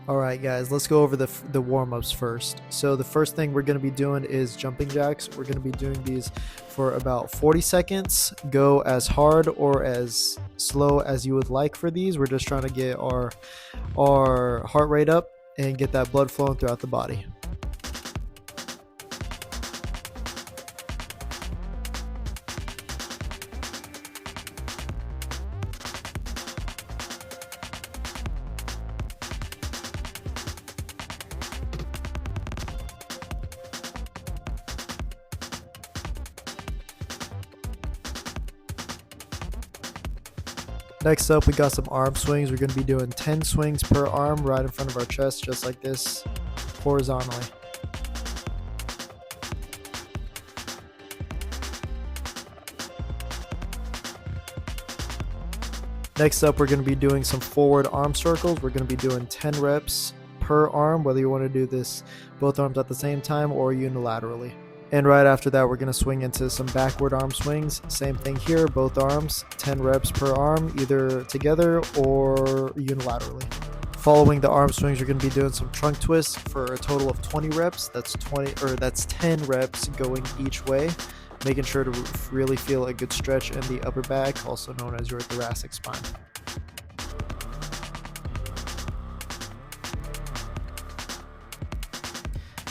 Alright guys, let's go over the warm-ups first. So the first thing we're going to be doing is jumping jacks. We're going to be doing these for about 40 seconds. Go as hard or as slow as you would like for these. We're just trying to get our heart rate up and get that blood flowing throughout the body. Next up, we got some arm swings. We're going to be doing 10 swings per arm right in front of our chest, just like this, horizontally. Next up, we're going to be doing some forward arm circles. We're going to be doing 10 reps per arm, whether you want to do this both arms at the same time or unilaterally. And right after that, we're going to swing into some backward arm swings. Same thing here, both arms, 10 reps per arm, either together or unilaterally. Following the arm swings, you're going to be doing some trunk twists for a total of 20 reps. That's 10 reps going each way, making sure to really feel a good stretch in the upper back, also known as your thoracic spine.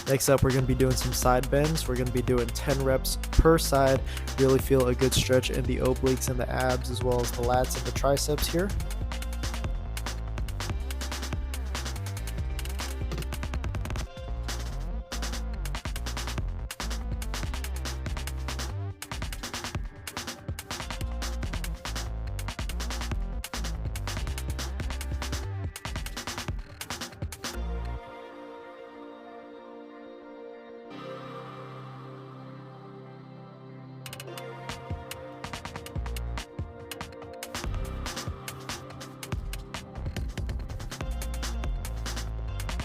Next up, we're going to be doing some side bends. We're going to be doing 10 reps per side. Really feel a good stretch in the obliques and the abs, as well as the lats and the triceps here.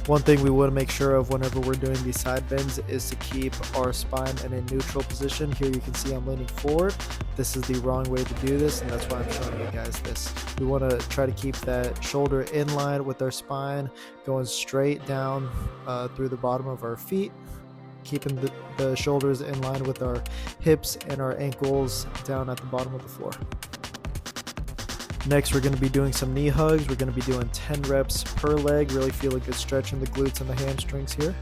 One thing we want to make sure of whenever we're doing these side bends is to keep our spine in a neutral position. Here you can see I'm leaning forward. This is the wrong way to do this, and that's why I'm showing you guys this. We want to try to keep that shoulder in line with our spine, going straight down through the bottom of our feet, keeping the shoulders in line with our hips and our ankles down at the bottom of the floor. Next, we're going to be doing some knee hugs. We're going to be doing 10 reps per leg. Really feel a good stretch in the glutes and the hamstrings here.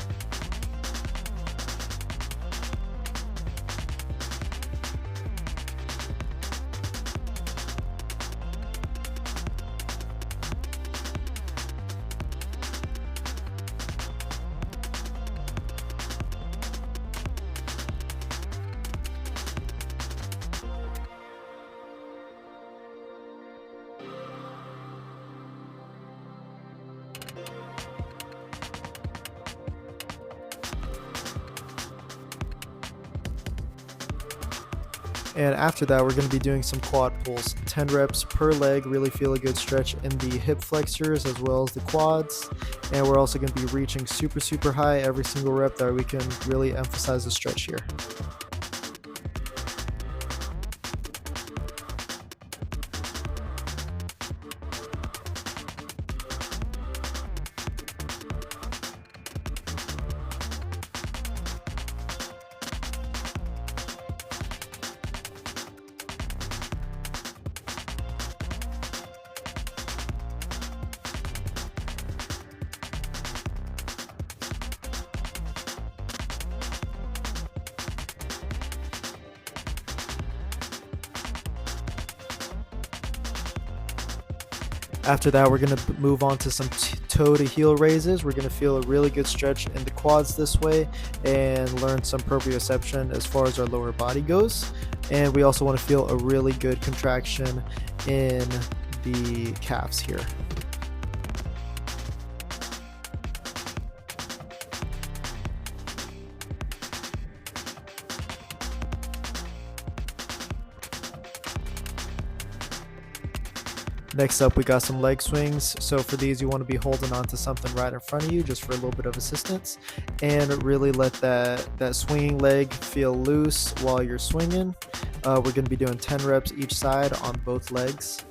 And after that, we're going to be doing some quad pulls, 10 reps per leg. Really feel a good stretch in the hip flexors as well as the quads. And we're also going to be reaching super high every single rep that we can really emphasize the stretch here. After that, we're going to move on to some toe to heel raises. We're going to feel a really good stretch in the quads this way and learn some proprioception as far as our lower body goes. And we also want to feel a really good contraction in the calves here. Next up, we got some leg swings. So for these, you want to be holding on to something right in front of you just for a little bit of assistance, and really let that swinging leg feel loose while you're swinging. We're going to be doing 10 reps each side on both legs.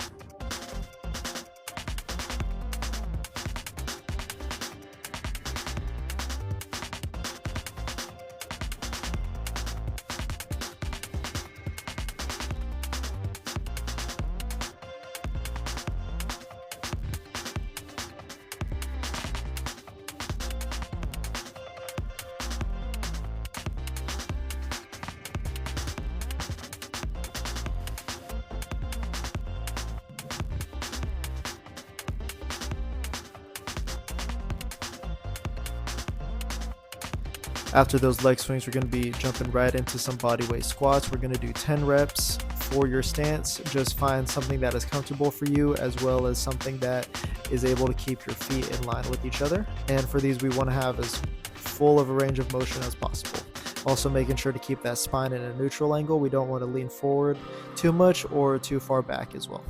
After those leg swings, we're going to be jumping right into some body weight squats. We're going to do 10 reps for your stance. Just find something that is comfortable for you, as well as something that is able to keep your feet in line with each other. And for these, we want to have as full of a range of motion as possible. Also making sure to keep that spine in a neutral angle. We don't want to lean forward too much or too far back as well.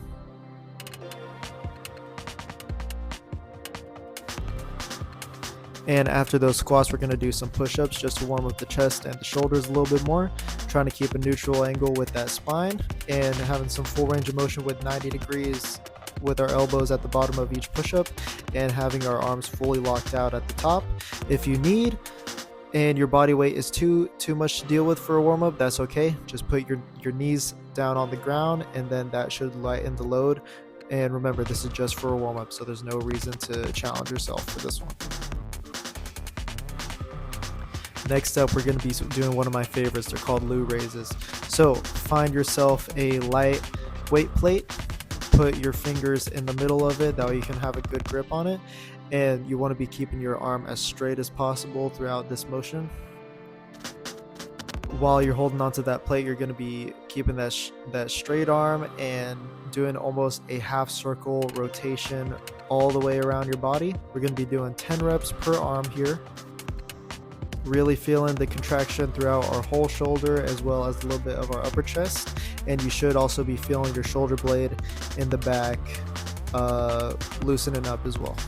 And after those squats, we're going to do some push-ups just to warm up the chest and the shoulders a little bit more, trying to keep a neutral angle with that spine and having some full range of motion with 90 degrees with our elbows at the bottom of each push-up and having our arms fully locked out at the top. If you need and your body weight is too much to deal with for a warm-up, that's okay. Just put your knees down on the ground, and then that should lighten the load. And remember, this is just for a warm-up, so there's no reason to challenge yourself for this one. Next up, we're going to be doing one of my favorites. They're called Lou raises. So find yourself a light weight plate, put your fingers in the middle of it, that way you can have a good grip on it, and you want to be keeping your arm as straight as possible throughout this motion. While you're holding onto that plate, you're going to be keeping that straight arm and doing almost a half circle rotation all the way around your body. We're going to be doing 10 reps per arm here. Really feeling the contraction throughout our whole shoulder as well as a little bit of our upper chest, and you should also be feeling your shoulder blade in the back loosening up as well.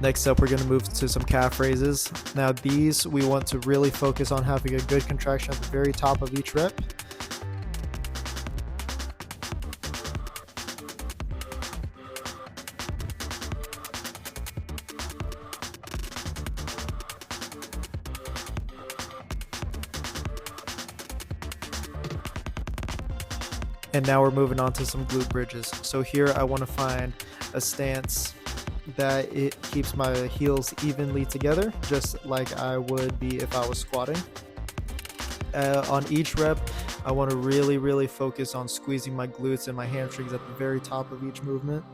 Next up, we're going to move to some calf raises. Now these, we want to really focus on having a good contraction at the very top of each rep. And now we're moving on to some glute bridges. So here I want to find a stance that it keeps my heels evenly together, just like I would be if I was squatting. On each rep, I want to really focus on squeezing my glutes and my hamstrings at the very top of each movement.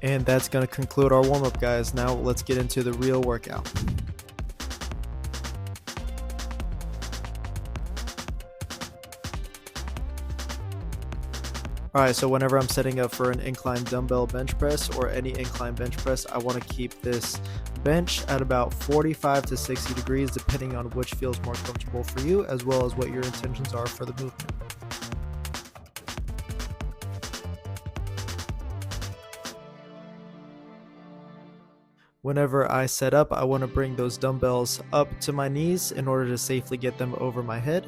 And that's going to conclude our warm-up, guys. Now let's get into the real workout. Alright, so whenever I'm setting up for an incline dumbbell bench press or any incline bench press, I want to keep this bench at about 45 to 60 degrees, depending on which feels more comfortable for you, as well as what your intentions are for the movement. Whenever I set up, I want to bring those dumbbells up to my knees in order to safely get them over my head.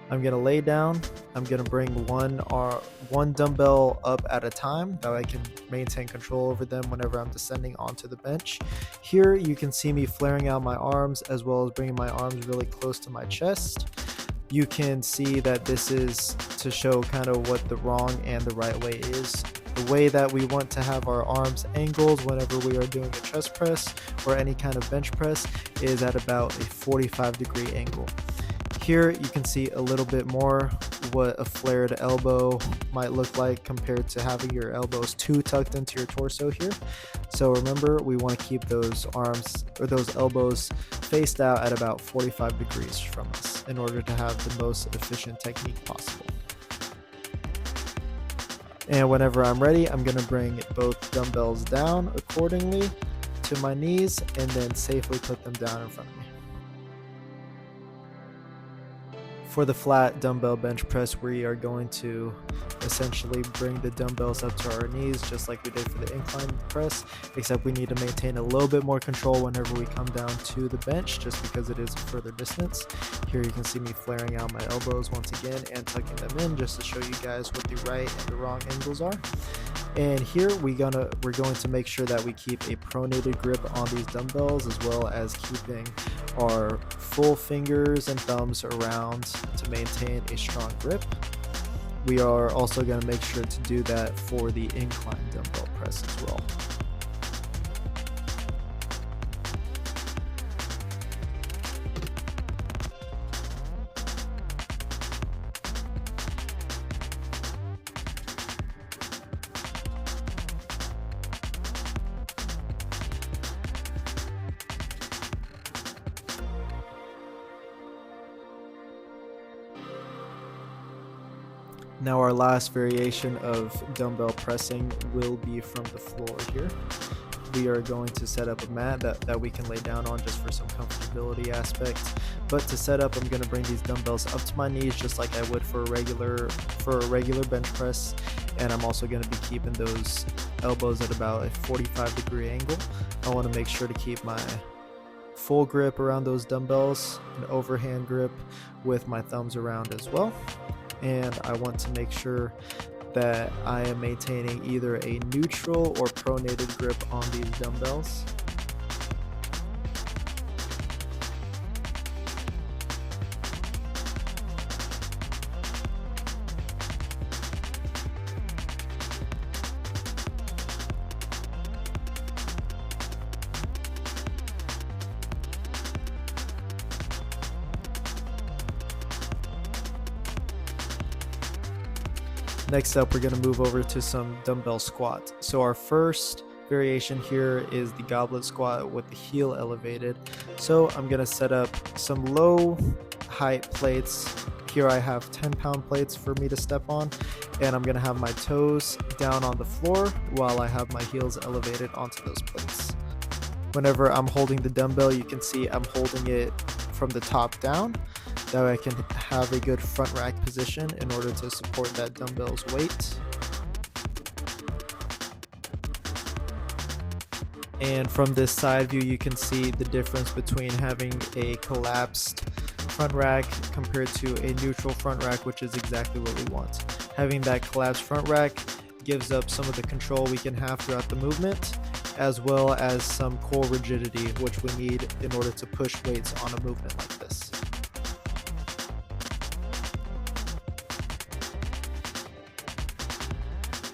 I'm going to lay down. I'm going to bring one dumbbell up at a time, that I can maintain control over them whenever I'm descending onto the bench. Here you can see me flaring out my arms as well as bringing my arms really close to my chest. You can see that this is to show kind of what the wrong and the right way is. The way that we want to have our arms angled whenever we are doing a chest press or any kind of bench press is at about a 45-degree angle. Here you can see a little bit more what a flared elbow might look like compared to having your elbows too tucked into your torso here. So remember, we want to keep those arms or those elbows faced out at about 45 degrees from us in order to have the most efficient technique possible. And whenever I'm ready, I'm going to bring both dumbbells down accordingly to my knees and then safely put them down in front of me. For the flat dumbbell bench press, we are going to essentially bring the dumbbells up to our knees just like we did for the incline press, except we need to maintain a little bit more control whenever we come down to the bench just because it is a further distance. Here you can see me flaring out my elbows once again and tucking them in just to show you guys what the right and the wrong angles are. And here we're going to make sure that we keep a pronated grip on these dumbbells, as well as keeping our full fingers and thumbs around to maintain a strong grip. We are also going to make sure to do that for the incline dumbbell press as well. Now our last variation of dumbbell pressing will be from the floor here. We are going to set up a mat that we can lay down on just for some comfortability aspect. But to set up, I'm going to bring these dumbbells up to my knees just like I would for a regular bench press. And I'm also going to be keeping those elbows at about a 45-degree angle. I want to make sure to keep my full grip around those dumbbells, an overhand grip with my thumbs around as well. And I want to make sure that I am maintaining either a neutral or pronated grip on these dumbbells. Next up, we're going to move over to some dumbbell squats. So our first variation here is the goblet squat with the heel elevated. So I'm going to set up some low height plates. Here I have 10-pound plates for me to step on, and I'm going to have my toes down on the floor while I have my heels elevated onto those plates. Whenever I'm holding the dumbbell, you can see I'm holding it from the top down. That way I can have a good front rack position in order to support that dumbbell's weight. And from this side view, you can see the difference between having a collapsed front rack compared to a neutral front rack, which is exactly what we want. Having that collapsed front rack gives up some of the control we can have throughout the movement, as well as some core rigidity, which we need in order to push weights on a movement like this.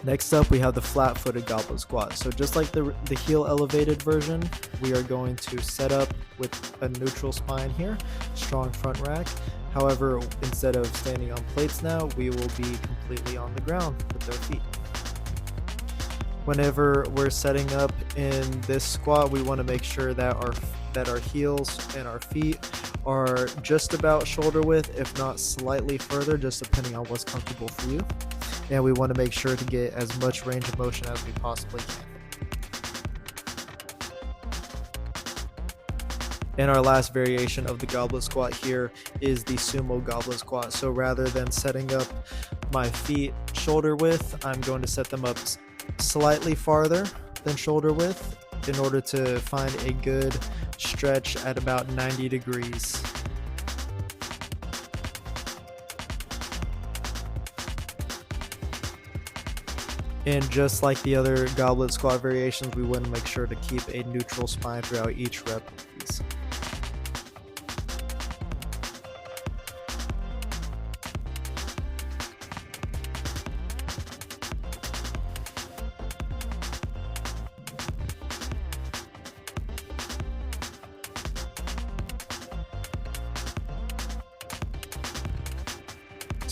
Next up, we have the flat-footed goblet squat. So just like the heel elevated version, we are going to set up with a neutral spine here, strong front rack. However, instead of standing on plates now, we will be completely on the ground with our feet. Whenever we're setting up in this squat, we want to make sure that our heels and our feet are just about shoulder width, if not slightly further, just depending on what's comfortable for you. And we want to make sure to get as much range of motion as we possibly can. And our last variation of the goblet squat here is the sumo goblet squat. So rather than setting up my feet shoulder width, I'm going to set them up slightly farther than shoulder width in order to find a good stretch at about 90 degrees. And just like the other goblet squat variations, we want to make sure to keep a neutral spine throughout each rep of these.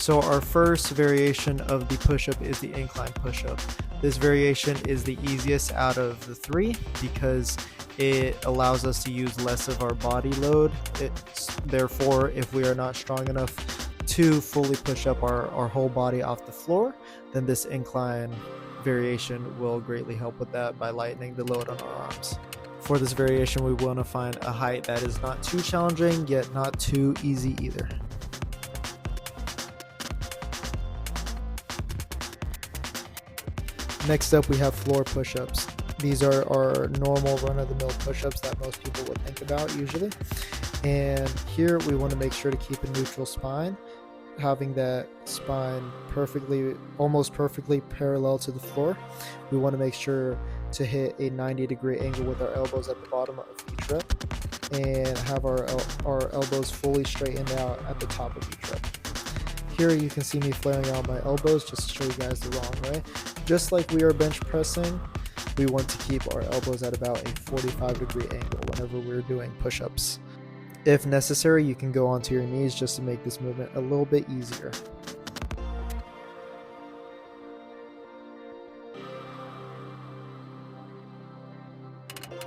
So our first variation of the push-up is the incline push-up. This variation is the easiest out of the three because it allows us to use less of our body load. Therefore, if we are not strong enough to fully push up our whole body off the floor, then this incline variation will greatly help with that by lightening the load on our arms. For this variation, we want to find a height that is not too challenging, yet not too easy either. Next up, we have floor push-ups. These are our normal run-of-the-mill push-ups that most people would think about usually. And here we want to make sure to keep a neutral spine, having that spine almost perfectly parallel to the floor. We want to make sure to hit a 90-degree angle with our elbows at the bottom of each rep and have our elbows fully straightened out at the top of each rep. Here you can see me flaring out my elbows just to show you guys the wrong way. Just like we are bench pressing, we want to keep our elbows at about a 45-degree angle whenever we're doing push-ups. If necessary, you can go onto your knees just to make this movement a little bit easier.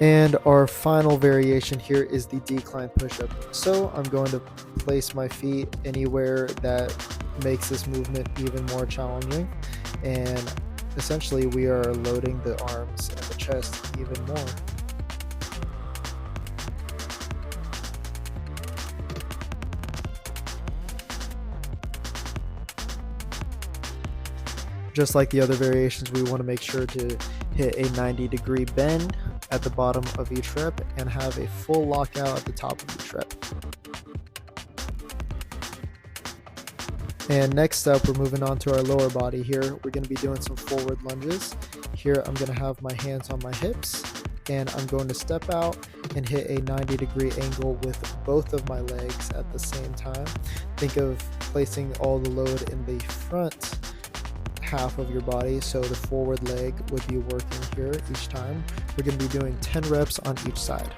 And our final variation here is the decline push-up. So I'm going to place my feet anywhere that makes this movement even more challenging. And essentially we are loading the arms and the chest even more. Just like the other variations, we want to make sure to hit a 90-degree bend at the bottom of each rep and have a full lockout at the top of each rep. And next up, we're moving on to our lower body here. We're going to be doing some forward lunges. Here, I'm going to have my hands on my hips and I'm going to step out and hit a 90-degree angle with both of my legs at the same time. Think of placing all the load in the front half of your body, so the forward leg would be working here each time. We're going to be doing 10 reps on each side.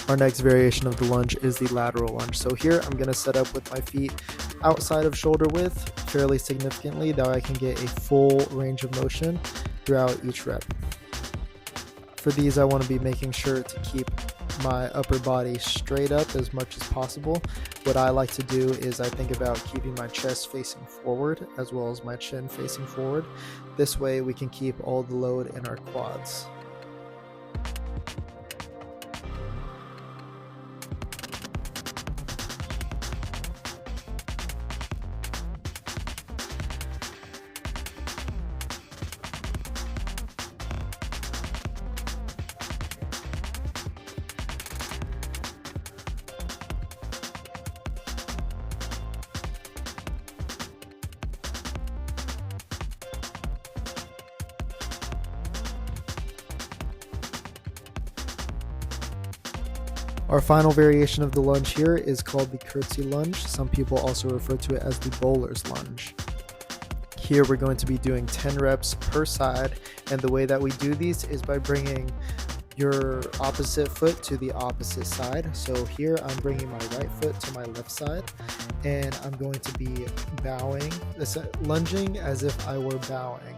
Our next variation of the lunge is the lateral lunge. So here I'm going to set up with my feet outside of shoulder width fairly significantly, that I can get a full range of motion throughout each rep. For these, I want to be making sure to keep my upper body straight up as much as possible. What I like to do is I think about keeping my chest facing forward as well as my chin facing forward. This way we can keep all the load in our quads. Our final variation of the lunge here is called the curtsy lunge. Some people also refer to it as the bowler's lunge. Here we're going to be doing 10 reps per side, and the way that we do these is by bringing your opposite foot to the opposite side. So here I'm bringing my right foot to my left side, and I'm going to be lunging as if I were bowing.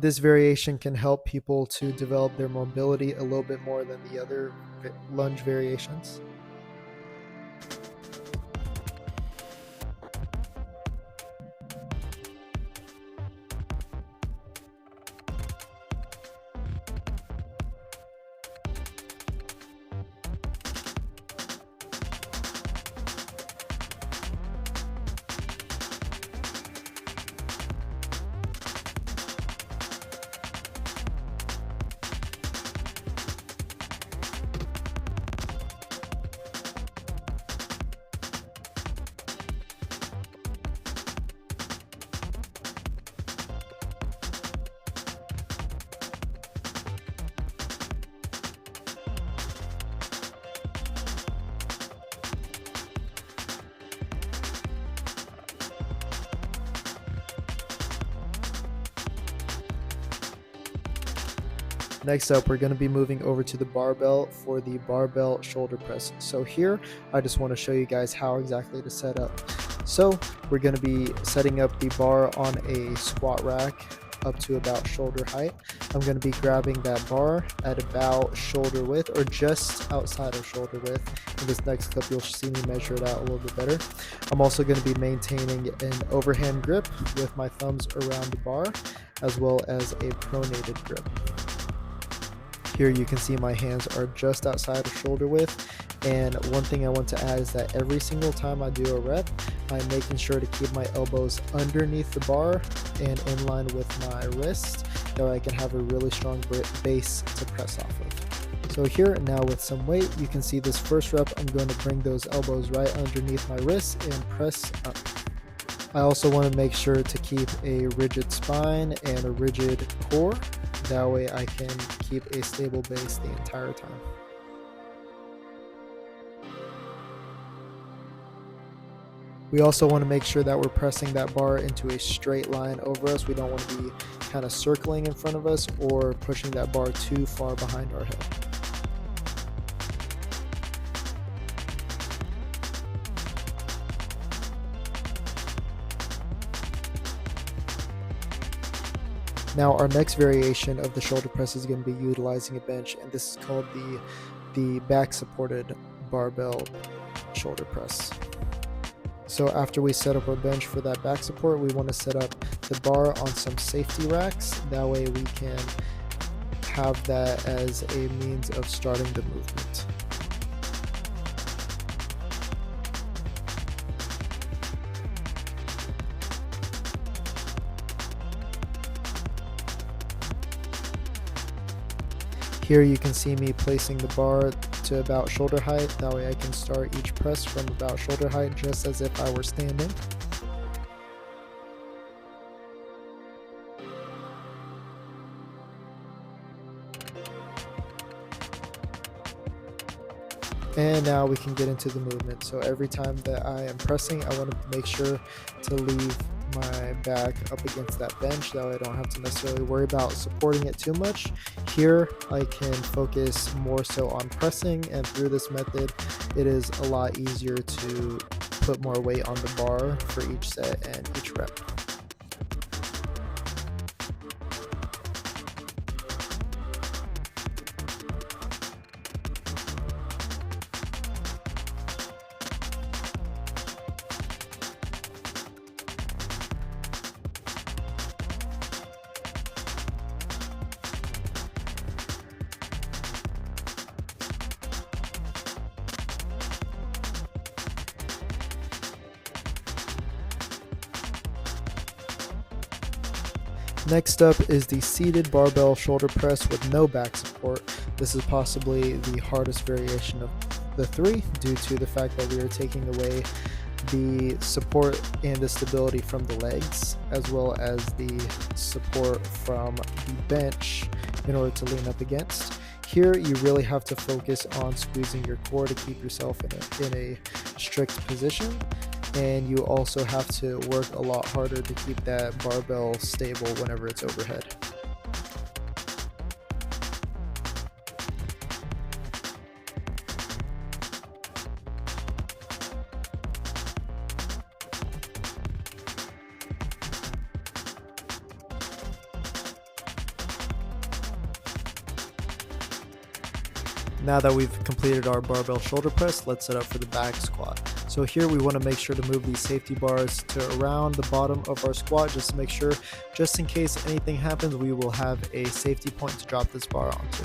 This variation can help people to develop their mobility a little bit more than the other lunge variations. Next up, we're going to be moving over to the barbell for the barbell shoulder press. So here, I just want to show you guys how exactly to set up. So we're going to be setting up the bar on a squat rack up to about shoulder height. I'm going to be grabbing that bar at about shoulder width or just outside of shoulder width. In this next clip, you'll see me measure it out a little bit better. I'm also going to be maintaining an overhand grip with my thumbs around the bar, as well as a pronated grip. Here you can see my hands are just outside of shoulder width. And one thing I want to add is that every single time I do a rep, I'm making sure to keep my elbows underneath the bar and in line with my wrist, so I can have a really strong base to press off of. So here now with some weight, you can see this first rep, I'm going to bring those elbows right underneath my wrist and press up. I also want to make sure to keep a rigid spine and a rigid core. That way I can keep a stable base the entire time. We also want to make sure that we're pressing that bar into a straight line over us. We don't want to be kind of circling in front of us or pushing that bar too far behind our head. Now our next variation of the shoulder press is going to be utilizing a bench, and this is called the back supported barbell shoulder press. So after we set up our bench for that back support, we want to set up the bar on some safety racks. That way we can have that as a means of starting the movement. Here you can see me placing the bar to about shoulder height. That way I can start each press from about shoulder height, just as if I were standing. And now we can get into the movement. So every time that I am pressing, I want to make sure to leave my back up against that bench. That way I don't have to necessarily worry about supporting it too much. Here I can focus more so on pressing, and through this method it is a lot easier to put more weight on the bar for each set and each rep. Next up is the seated barbell shoulder press with no back support. This is possibly the hardest variation of the three due to the fact that we are taking away the support and the stability from the legs, as well as the support from the bench in order to lean up against. Here you really have to focus on squeezing your core to keep yourself in a strict position. And you also have to work a lot harder to keep that barbell stable whenever it's overhead. Now that we've completed our barbell shoulder press, let's set up for the back squat. So here we want to make sure to move these safety bars to around the bottom of our squat, just to make sure, just in case anything happens, we will have a safety point to drop this bar onto.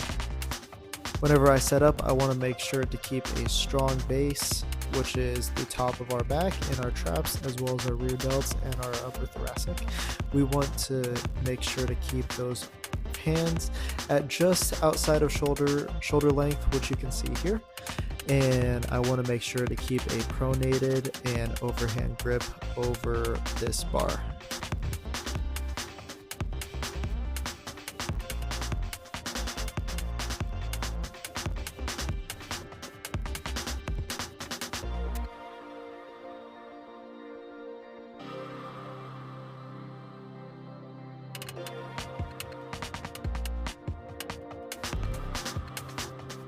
Whenever I set up, I want to make sure to keep a strong base, which is the top of our back and our traps, as well as our rear delts and our upper thoracic. We want to make sure to keep those hands at just outside of shoulder length, which you can see here. And I want to make sure to keep a pronated and overhand grip over this bar.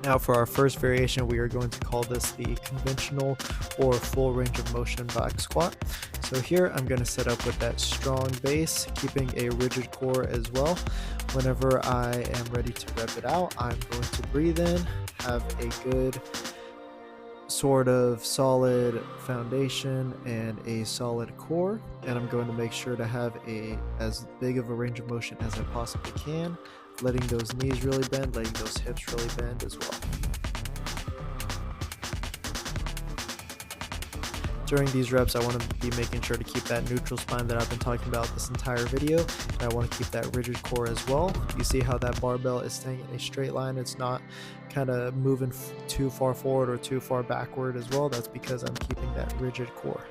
Now for our first variation, we are going to call this the conventional or full range of motion back squat. So here I'm going to set up with that strong base, keeping a rigid core as well. Whenever I am ready to rep it out, I'm going to breathe in, have a good sort of solid foundation and a solid core, and I'm going to make sure to have as big of a range of motion as I possibly can, letting those knees really bend, letting those hips really bend as well. During these reps, I want to be making sure to keep that neutral spine that I've been talking about this entire video, and I want to keep that rigid core as well. You see how that barbell is staying in a straight line, it's not kind of moving too far forward or too far backward as well. That's because I'm keeping that rigid core.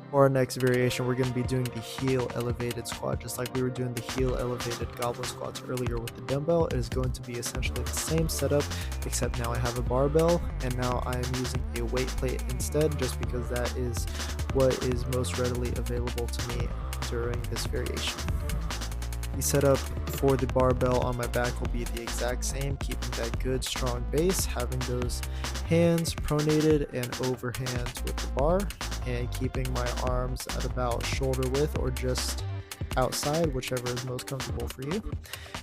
For our next variation, we're going to be doing the heel elevated squat. Just like we were doing the heel elevated goblet squats earlier with the dumbbell, it is going to be essentially the same setup, except now I have a barbell and now I am using a weight plate instead, just because that is what is most readily available to me during this variation. The setup for the barbell on my back will be the exact same, keeping that good strong base, having those hands pronated and over hands with the bar, and keeping my arms at about shoulder width or just outside, whichever is most comfortable for you.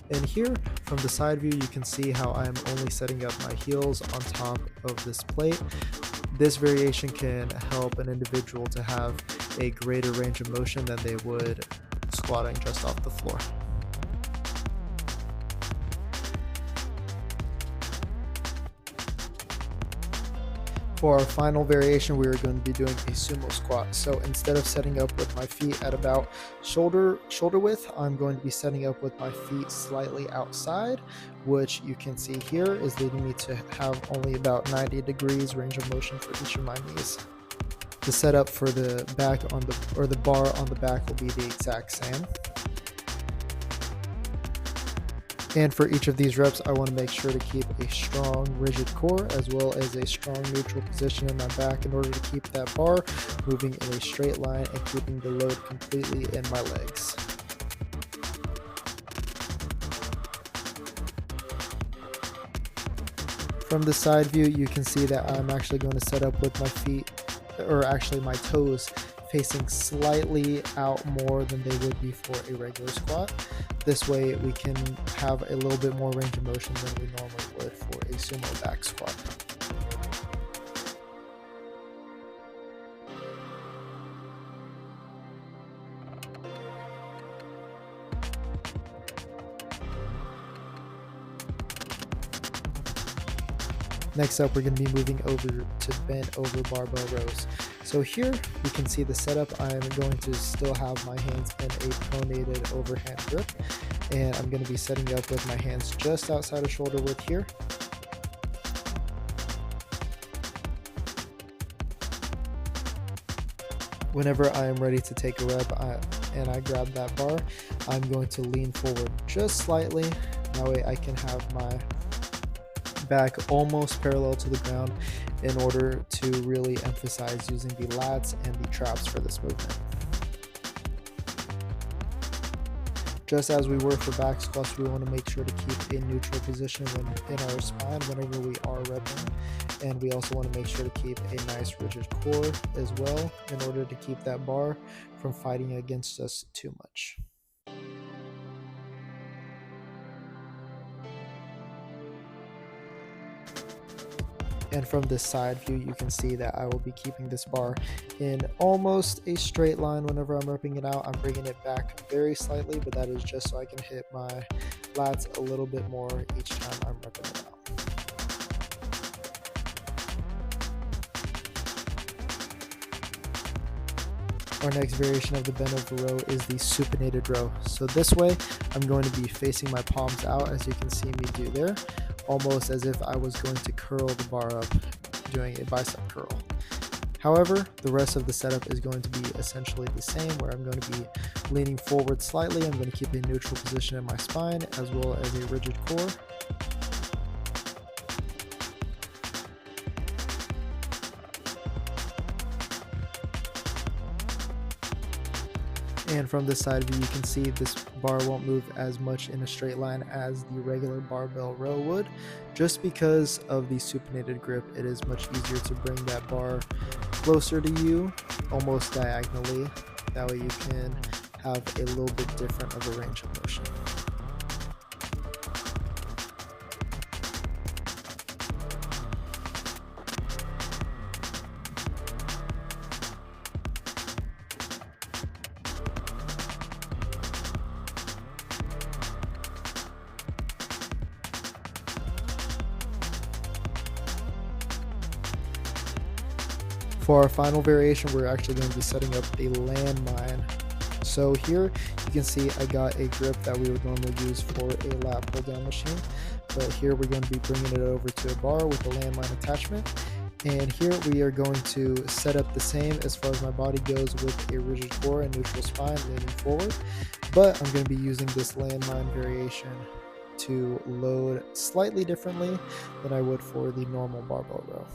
And here from the side view, you can see how I'm only setting up my heels on top of this plate. This variation can help an individual to have a greater range of motion than they would squatting just off the floor. For our final variation, we are going to be doing a sumo squat. So instead of setting up with my feet at about shoulder width, I'm going to be setting up with my feet slightly outside, which you can see here is leading me to have only about 90 degrees range of motion for each of my knees. The setup for the back the bar on the back will be the exact same. And for each of these reps, I want to make sure to keep a strong, rigid core as well as a strong neutral position in my back in order to keep that bar moving in a straight line and keeping the load completely in my legs. From the side view, you can see that I'm actually going to set up with my feet, or actually my toes, facing slightly out more than they would be for a regular squat. This way we can have a little bit more range of motion than we normally would for a sumo back squat. Next up, we're going to be moving over to bent over barbell rows. So here you can see the setup. I am going to still have my hands in a pronated overhand grip, and I'm going to be setting up with my hands just outside of shoulder width here. Whenever I am ready to take a rep and I grab that bar, I'm going to lean forward just slightly. That way I can have my back almost parallel to the ground in order to really emphasize using the lats and the traps for this movement. Just as we were for back squats, we want to make sure to keep a neutral position in our spine whenever we are repping, and we also want to make sure to keep a nice rigid core as well in order to keep that bar from fighting against us too much. And from this side view, you can see that I will be keeping this bar in almost a straight line whenever I'm repping it out. I'm bringing it back very slightly, but that is just so I can hit my lats a little bit more each time I'm repping it out. Our next variation of the bent over row is the supinated row. So this way, I'm going to be facing my palms out, as you can see me do there, almost as if I was going to curl the bar up, doing a bicep curl. However, the rest of the setup is going to be essentially the same, where I'm going to be leaning forward slightly. I'm going to keep a neutral position in my spine as well as a rigid core. And from this side view, you can see this bar won't move as much in a straight line as the regular barbell row would. Just because of the supinated grip, it is much easier to bring that bar closer to you, almost diagonally. That way you can have a little bit different of a range of motion. For our final variation, we're actually going to be setting up a landmine. So here you can see I got a grip that we would normally use for a lat pull down machine, but here we're going to be bringing it over to a bar with a landmine attachment. And here we are going to set up the same as far as my body goes with a rigid core and neutral spine leaning forward, but I'm going to be using this landmine variation to load slightly differently than I would for the normal barbell row.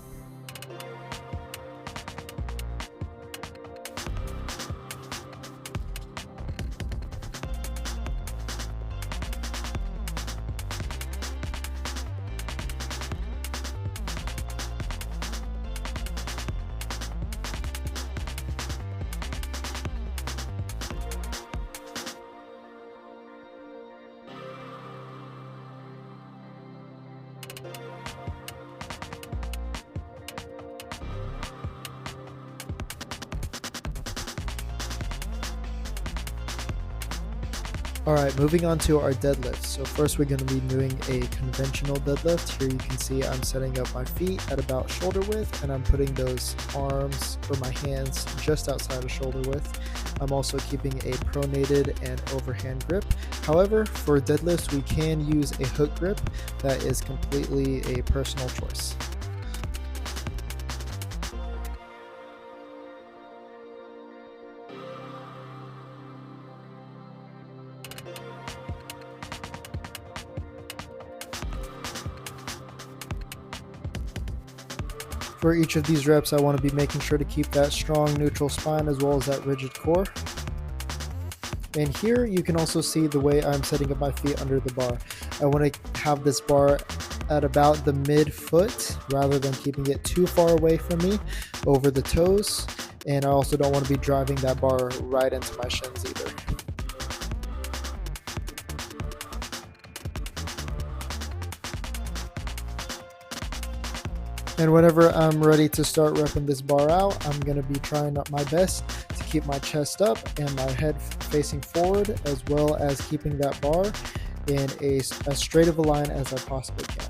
Alright, moving on to our deadlift. So first we're going to be doing a conventional deadlift. Here you can see I'm setting up my feet at about shoulder width, and I'm putting those arms or my hands just outside of shoulder width. I'm also keeping a pronated and overhand grip. However, for deadlifts we can use a hook grip. That is completely a personal choice. For each of these reps, I want to be making sure to keep that strong neutral spine as well as that rigid core. And here you can also see the way I'm setting up my feet under the bar. I want to have this bar at about the mid-foot rather than keeping it too far away from me over the toes. And I also don't want to be driving that bar right into my shins either. And whenever I'm ready to start repping this bar out, I'm going to be trying my best to keep my chest up and my head facing forward, as well as keeping that bar in as straight of a line as I possibly can.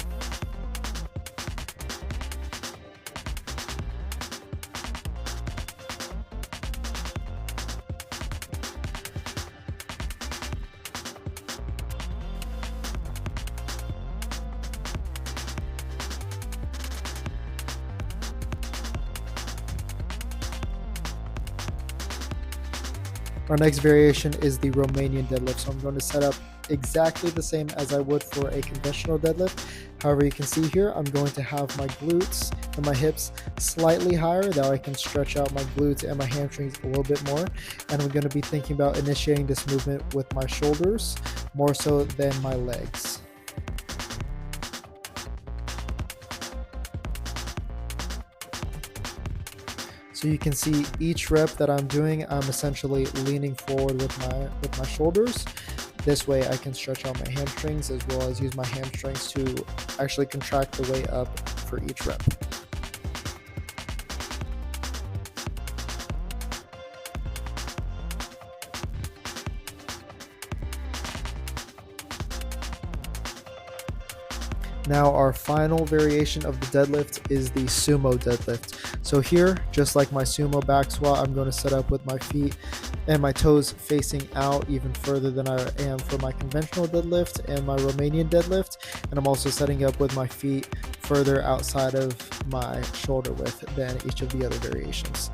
Our next variation is the Romanian deadlift. So I'm going to set up exactly the same as I would for a conventional deadlift. However, you can see here, I'm going to have my glutes and my hips slightly higher, that I can stretch out my glutes and my hamstrings a little bit more. And I'm going to be thinking about initiating this movement with my shoulders more so than my legs. So you can see each rep that I'm doing, I'm essentially leaning forward with my shoulders. This way I can stretch out my hamstrings as well as use my hamstrings to actually contract the way up for each rep. Now our final variation of the deadlift is the sumo deadlift. So here, just like my sumo back squat, I'm going to set up with my feet and my toes facing out even further than I am for my conventional deadlift and my Romanian deadlift. And I'm also setting up with my feet further outside of my shoulder width than each of the other variations.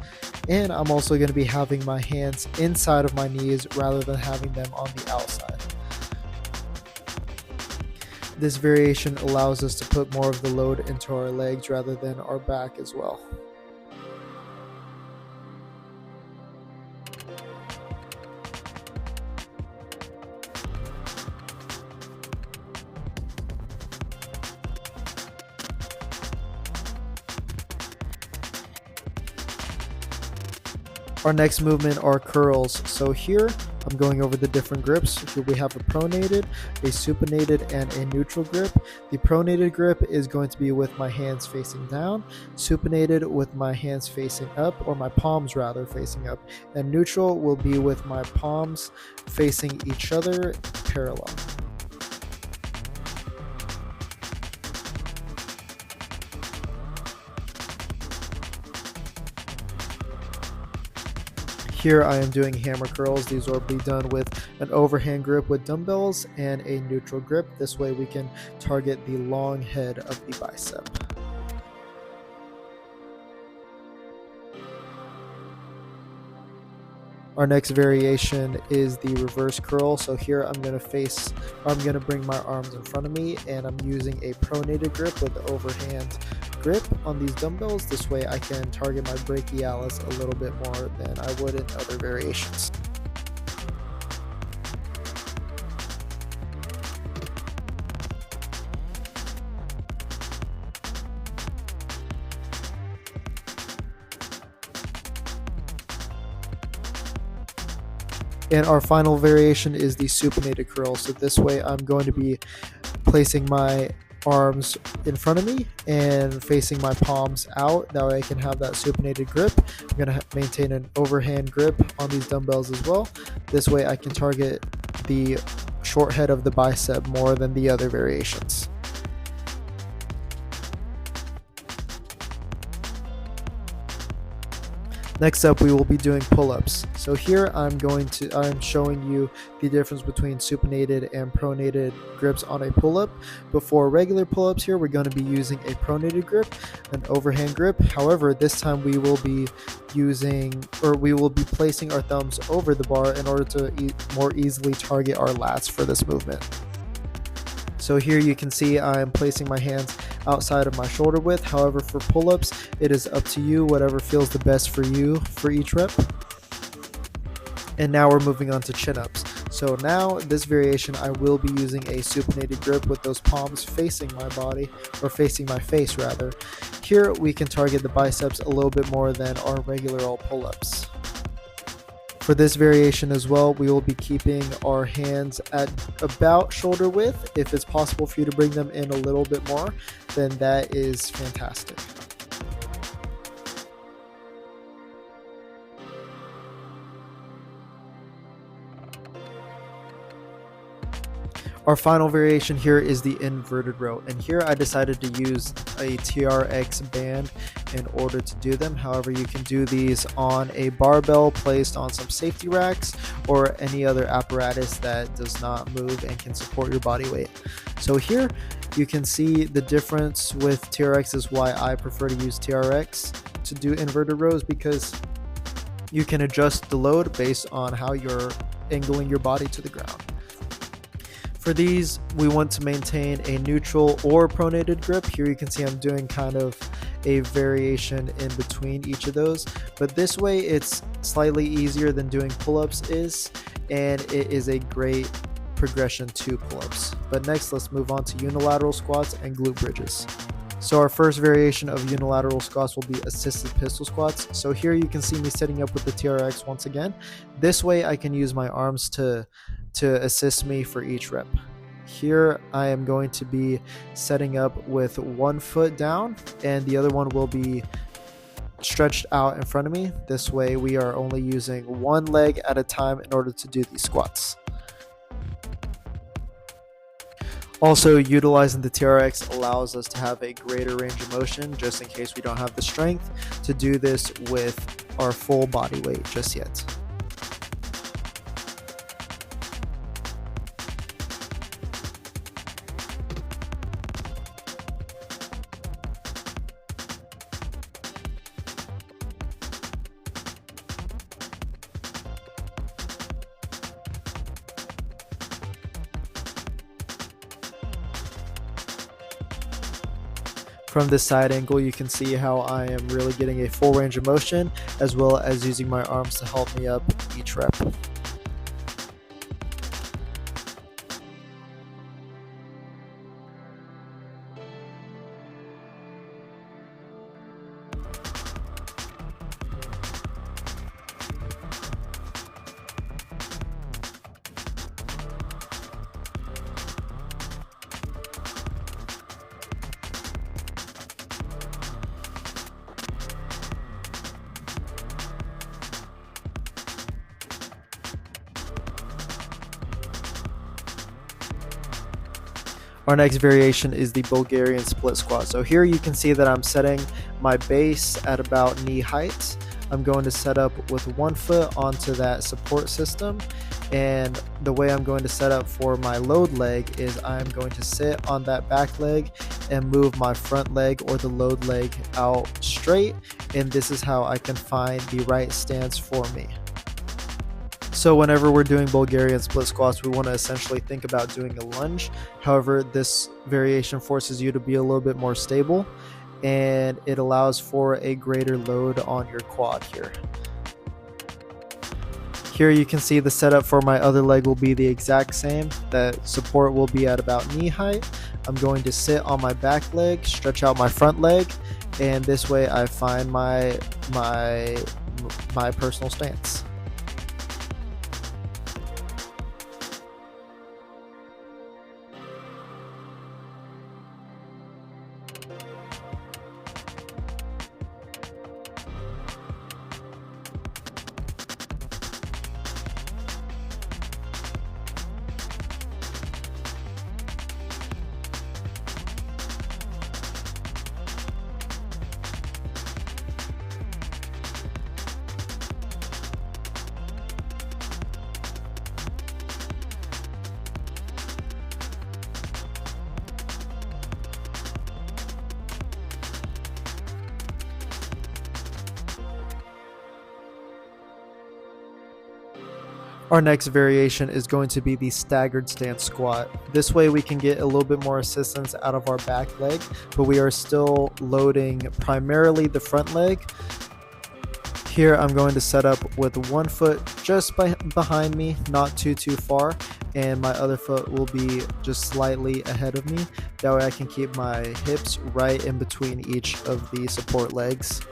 And I'm also going to be having my hands inside of my knees rather than having them on the outside. This variation allows us to put more of the load into our legs rather than our back as well. Our next movement are curls. So here I'm going over the different grips. Here we have a pronated, a supinated, and a neutral grip. The pronated grip is going to be with my hands facing down, supinated with my hands facing up, or my palms rather facing up, and neutral will be with my palms facing each other parallel. Here I am doing hammer curls. These will be done with an overhand grip with dumbbells and a neutral grip. This way we can target the long head of the bicep. Our next variation is the reverse curl. So here I'm going to bring my arms in front of me, and I'm using a pronated grip with the overhand grip on these dumbbells. This way I can target my brachialis a little bit more than I would in other variations. And our final variation is the supinated curl. So this way I'm going to be placing my arms in front of me and facing my palms out. That way I can have that supinated grip. I'm going to maintain an overhand grip on these dumbbells as well. This way I can target the short head of the bicep more than the other variations. Next up, we will be doing pull-ups. So here I'm showing you the difference between supinated and pronated grips on a pull-up. Before regular pull-ups here, we're going to be using a pronated grip, an overhand grip. However, this time we will be placing our thumbs over the bar in order to more easily target our lats for this movement. So here you can see I'm placing my hands outside of my shoulder width. However, for pull-ups, it is up to you, whatever feels the best for you for each rep. And now we're moving on to chin-ups. So now this variation, I will be using a supinated grip with those palms facing my body, or facing my face rather. Here we can target the biceps a little bit more than our regular old pull-ups. For this variation as well, we will be keeping our hands at about shoulder width. If it's possible for you to bring them in a little bit more, then that is fantastic. Our final variation here is the inverted row, and here I decided to use a TRX band in order to do them. However, you can do these on a barbell placed on some safety racks or any other apparatus that does not move and can support your body weight. So here you can see the difference with TRX is why I prefer to use TRX to do inverted rows, because you can adjust the load based on how you're angling your body to the ground. For these, we want to maintain a neutral or pronated grip. Here you can see I'm doing kind of a variation in between each of those, but this way it's slightly easier than doing pull-ups is, and it is a great progression to pull-ups. But next, let's move on to unilateral squats and glute bridges. So our first variation of unilateral squats will be assisted pistol squats. So here you can see me setting up with the TRX once again. This way I can use my arms to assist me for each rep. Here I am going to be setting up with one foot down and the other one will be stretched out in front of me. This way we are only using one leg at a time in order to do these squats. Also, utilizing the TRX allows us to have a greater range of motion just in case we don't have the strength to do this with our full body weight just yet. From this side angle, you can see how I am really getting a full range of motion, as well as using my arms to help me up each rep. Our next variation is the Bulgarian split squat. So here you can see that I'm setting my base at about knee height. I'm going to set up with one foot onto that support system, and the way I'm going to set up for my load leg is I'm going to sit on that back leg and move my front leg or the load leg out straight, and this is how I can find the right stance for me. So whenever we're doing Bulgarian split squats, we want to essentially think about doing a lunge. However, this variation forces you to be a little bit more stable, and it allows for a greater load on your quad here. Here you can see the setup for my other leg will be the exact same. That support will be at about knee height. I'm going to sit on my back leg, stretch out my front leg, and this way I find my personal stance. Our next variation is going to be the staggered stance squat. This way we can get a little bit more assistance out of our back leg, but we are still loading primarily the front leg. Here I'm going to set up with one foot just behind me, not too far, and my other foot will be just slightly ahead of me. That way I can keep my hips right in between each of the support legs.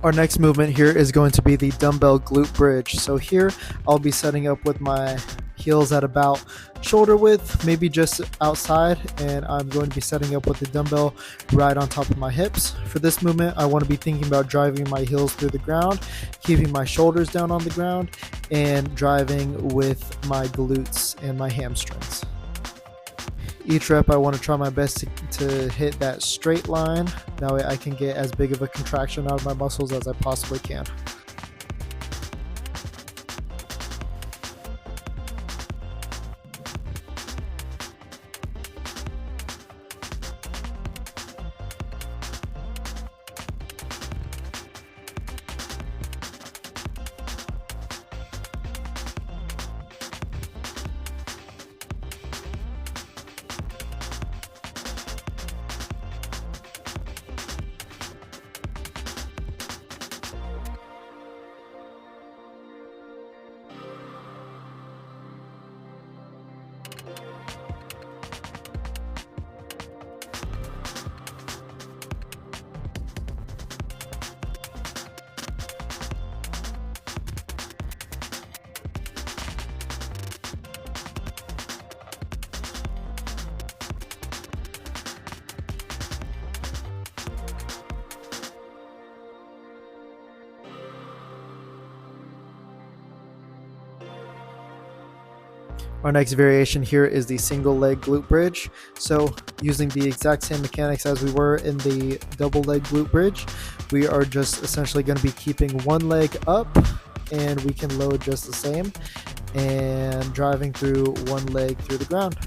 Our next movement here is going to be the dumbbell glute bridge. So here I'll be setting up with my heels at about shoulder width, maybe just outside, and I'm going to be setting up with the dumbbell right on top of my hips. For this movement, I want to be thinking about driving my heels through the ground, keeping my shoulders down on the ground, and driving with my glutes and my hamstrings. Each rep I want to try my best to hit that straight line. That way I can get as big of a contraction out of my muscles as I possibly can. Our next variation here is the single leg glute bridge. So using the exact same mechanics as we were in the double leg glute bridge, we are just essentially going to be keeping one leg up, and we can load just the same and driving through one leg through the ground.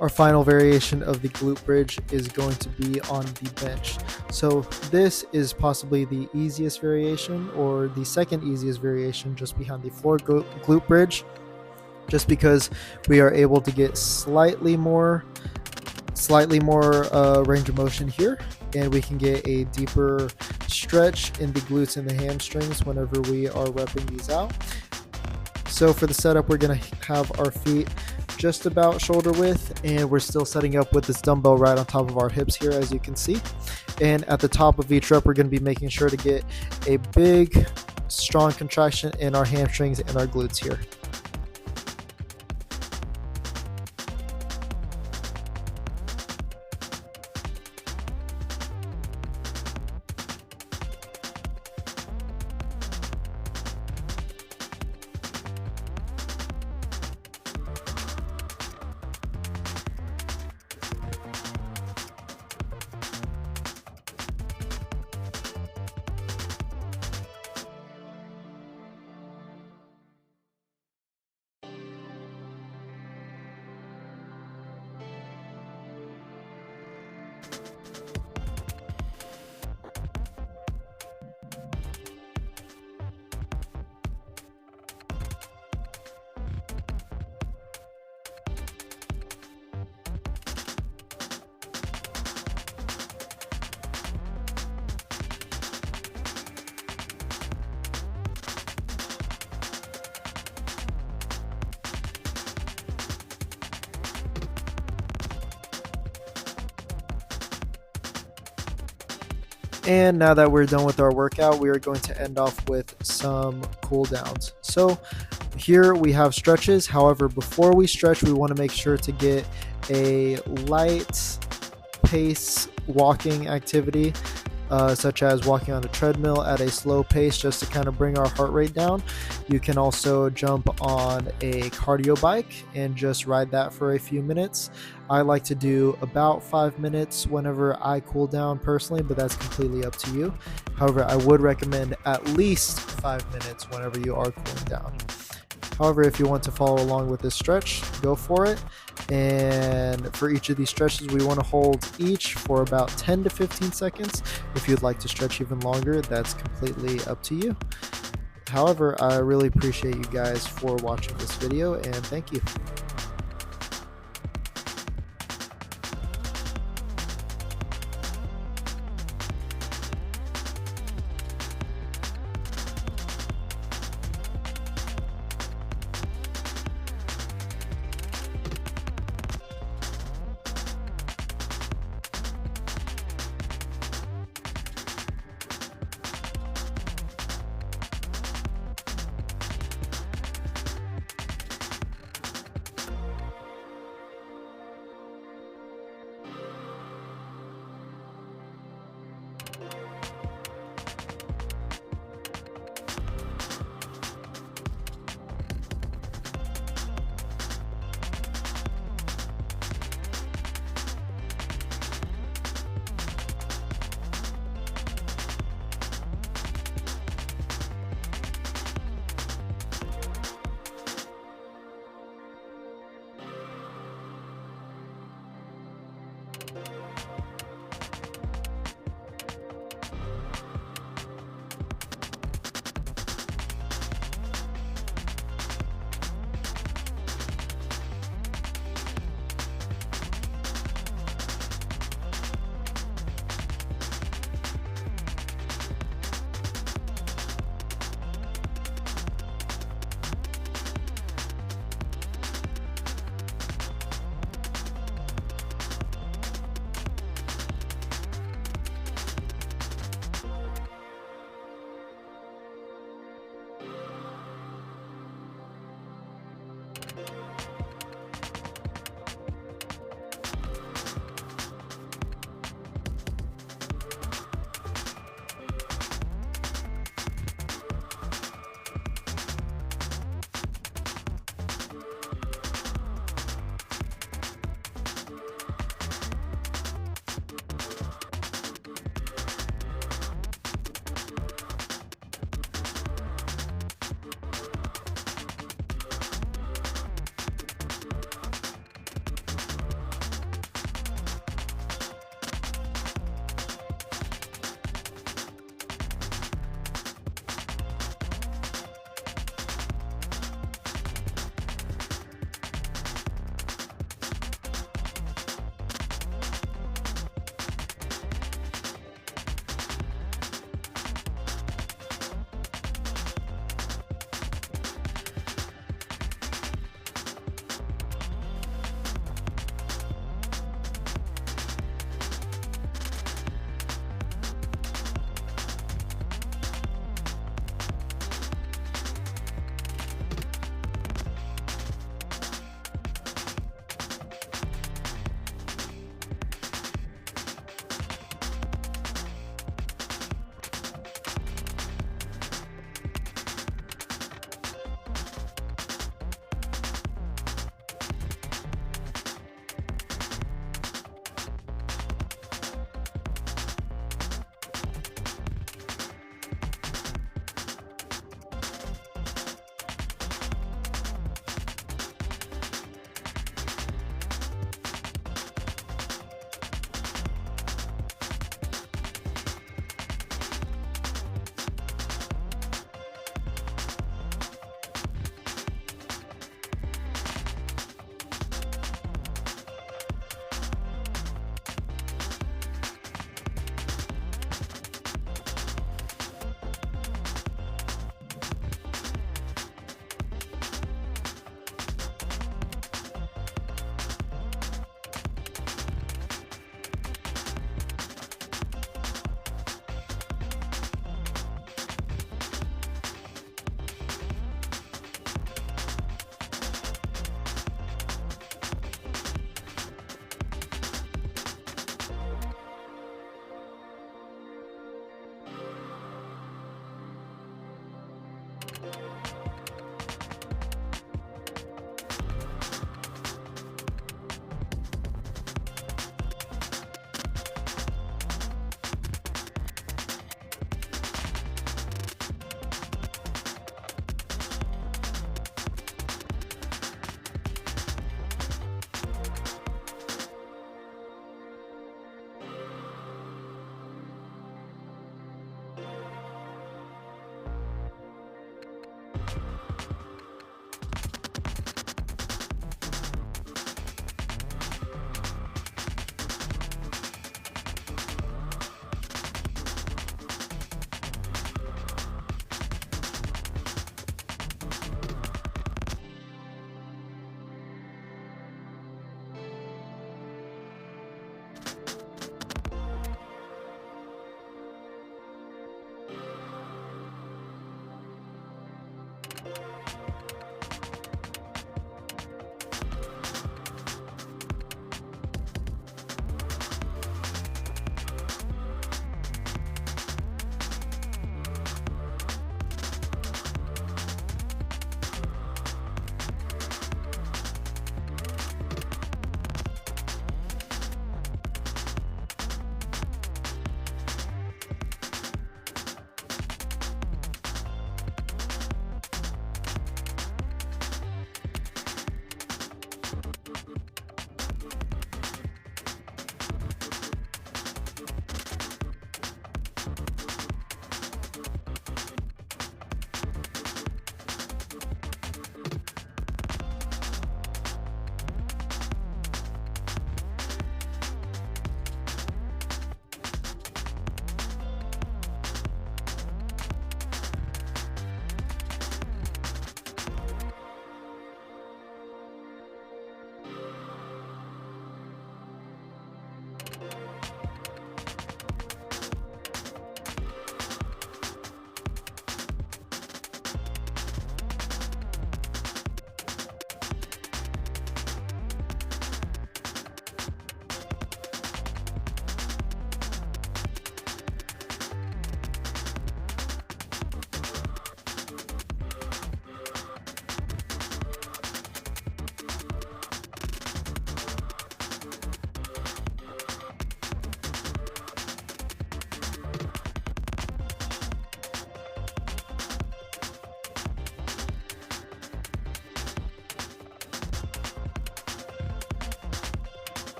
Our final variation of the glute bridge is going to be on the bench. So this is possibly the easiest variation, or the second easiest variation, just behind the floor glute bridge, just because we are able to get slightly more range of motion here, and we can get a deeper stretch in the glutes and the hamstrings whenever we are repping these out. So for the setup, we're going to have our feet just about shoulder width, and we're still setting up with this dumbbell right on top of our hips here, as you can see. And at the top of each rep, we're going to be making sure to get a big, strong contraction in our hamstrings and our glutes here. And now that we're done with our workout, we are going to end off with some cool downs. So here we have stretches. However, before we stretch, we want to make sure to get a light pace walking activity, such as walking on a treadmill at a slow pace, just to kind of bring our heart rate down. You can also jump on a cardio bike and just ride that for a few minutes. I like to do about 5 minutes whenever I cool down personally, but that's completely up to you. However, I would recommend at least 5 minutes whenever you are cooling down. However, if you want to follow along with this stretch, go for it. And for each of these stretches, we want to hold each for about 10 to 15 seconds. If you'd like to stretch even longer, that's completely up to you. However, I really appreciate you guys for watching this video, and thank you.